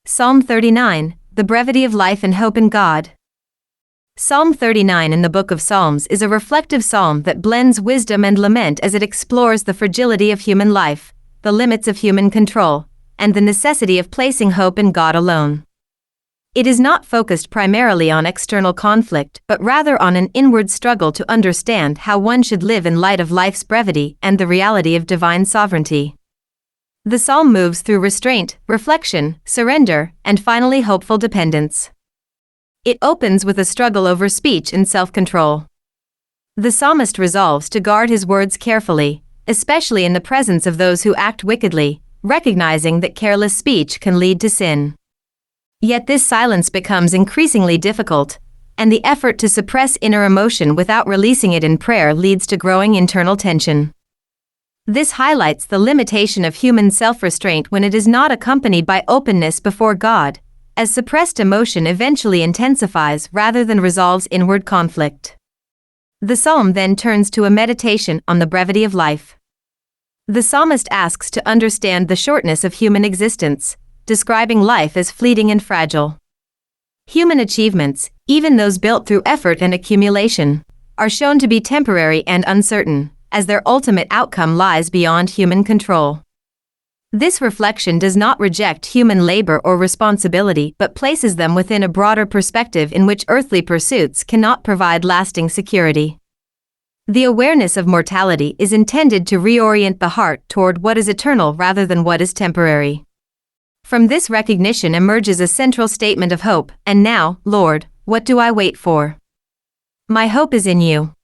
Psalm 39, the brevity of life and hope in God. Psalm 39 in the Book of Psalms is a reflective psalm that blends wisdom and lament as it explores the fragility of human life, the limits of human control, and the necessity of placing hope in God alone. It is not focused primarily on external conflict, but rather on an inward struggle to understand how one should live in light of life's brevity and the reality of divine sovereignty. The psalm moves through restraint, reflection, surrender, and finally hopeful dependence. It opens with a struggle over speech and self-control. The psalmist resolves to guard his words carefully, especially in the presence of those who act wickedly, recognizing that careless speech can lead to sin. Yet this silence becomes increasingly difficult, and the effort to suppress inner emotion without releasing it in prayer leads to growing internal tension. This highlights the limitation of human self-restraint when it is not accompanied by openness before God, as suppressed emotion eventually intensifies rather than resolves inward conflict. The psalm then turns to a meditation on the brevity of life. The psalmist asks to understand the shortness of human existence, describing life as fleeting and fragile. Human achievements, even those built through effort and accumulation, are shown to be temporary and uncertain, as their ultimate outcome lies beyond human control. This reflection does not reject human labor or responsibility but places them within a broader perspective in which earthly pursuits cannot provide lasting security. The awareness of mortality is intended to reorient the heart toward what is eternal rather than what is temporary. From this recognition emerges a central statement of hope, "And now, Lord, what do I wait for? My hope is in you."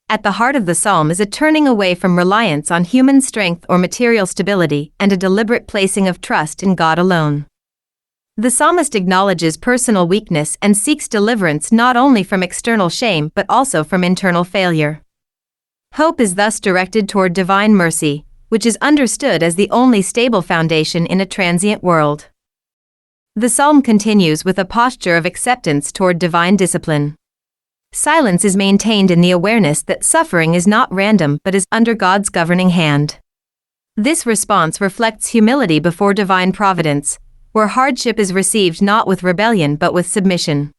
At the heart of the psalm is a turning away from reliance on human strength or material stability and a deliberate placing of trust in God alone. The psalmist acknowledges personal weakness and seeks deliverance not only from external shame but also from internal failure. Hope is thus directed toward divine mercy, which is understood as the only stable foundation in a transient world. The psalm continues with a posture of acceptance toward divine discipline. Silence is maintained in the awareness that suffering is not random but is under God's governing hand. This response reflects humility before divine providence, where hardship is received not with rebellion but with submission.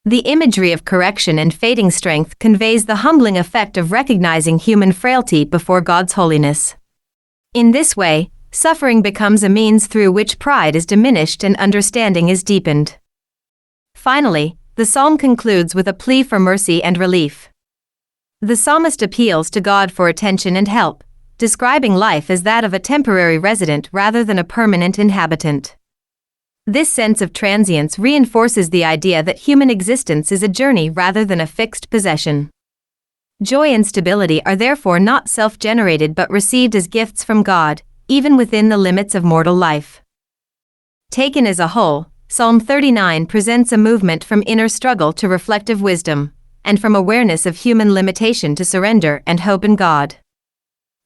The imagery of correction and fading strength conveys the humbling effect of recognizing human frailty before God's holiness. In this way, suffering becomes a means through which pride is diminished and understanding is deepened. Finally, the psalm concludes with a plea for mercy and relief. The psalmist appeals to God for attention and help, describing life as that of a temporary resident rather than a permanent inhabitant. This sense of transience reinforces the idea that human existence is a journey rather than a fixed possession. Joy and stability are therefore not self-generated but received as gifts from God, even within the limits of mortal life. Taken as a whole, Psalm 39 presents a movement from inner struggle to reflective wisdom, and from awareness of human limitation to surrender and hope in God.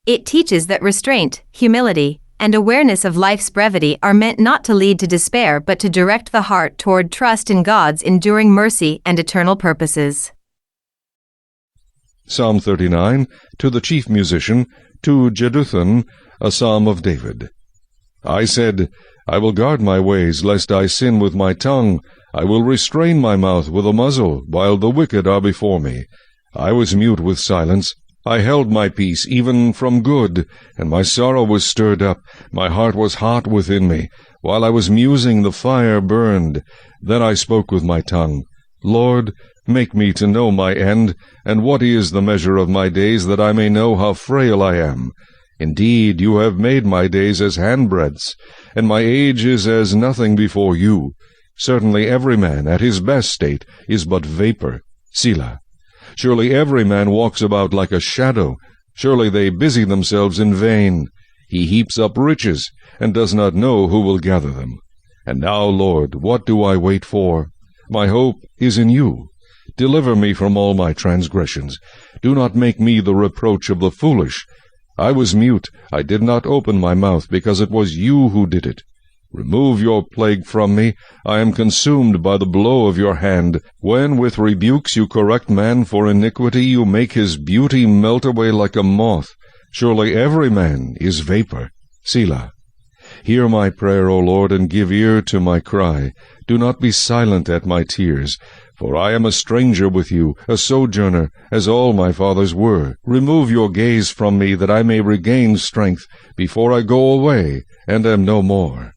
It teaches that restraint, humility, and awareness of life's brevity are meant not to lead to despair but to direct the heart toward trust in God's enduring mercy and eternal purposes. Psalm 39, to the chief musician, to Jeduthun, a psalm of David. I said, I will guard my ways, lest I sin with my tongue. I will restrain my mouth with a muzzle, while the wicked are before me. I was mute with silence. I held my peace, even from good, and my sorrow was stirred up. My heart was hot within me. While I was musing, the fire burned. Then I spoke with my tongue. Lord, make me to know my end, and what is the measure of my days, that I may know how frail I am. Indeed, you have made my days as handbreadths, and my age is as nothing before you. Certainly every man at his best state is but vapor. Selah. Surely every man walks about like a shadow. Surely they busy themselves in vain. He heaps up riches, and does not know who will gather them. And now, Lord, what do I wait for? My hope is in you. Deliver me from all my transgressions. Do not make me the reproach of the foolish. I was mute, I did not open my mouth, because it was you who did it. Remove your plague from me. I am consumed by the blow of your hand. When with rebukes you correct man for iniquity, you make his beauty melt away like a moth. Surely every man is vapor. Selah. Hear my prayer, O Lord, and give ear to my cry. Do not be silent at my tears. For I am a stranger with you, a sojourner, as all my fathers were. Remove your gaze from me, that I may regain strength, before I go away, and am no more.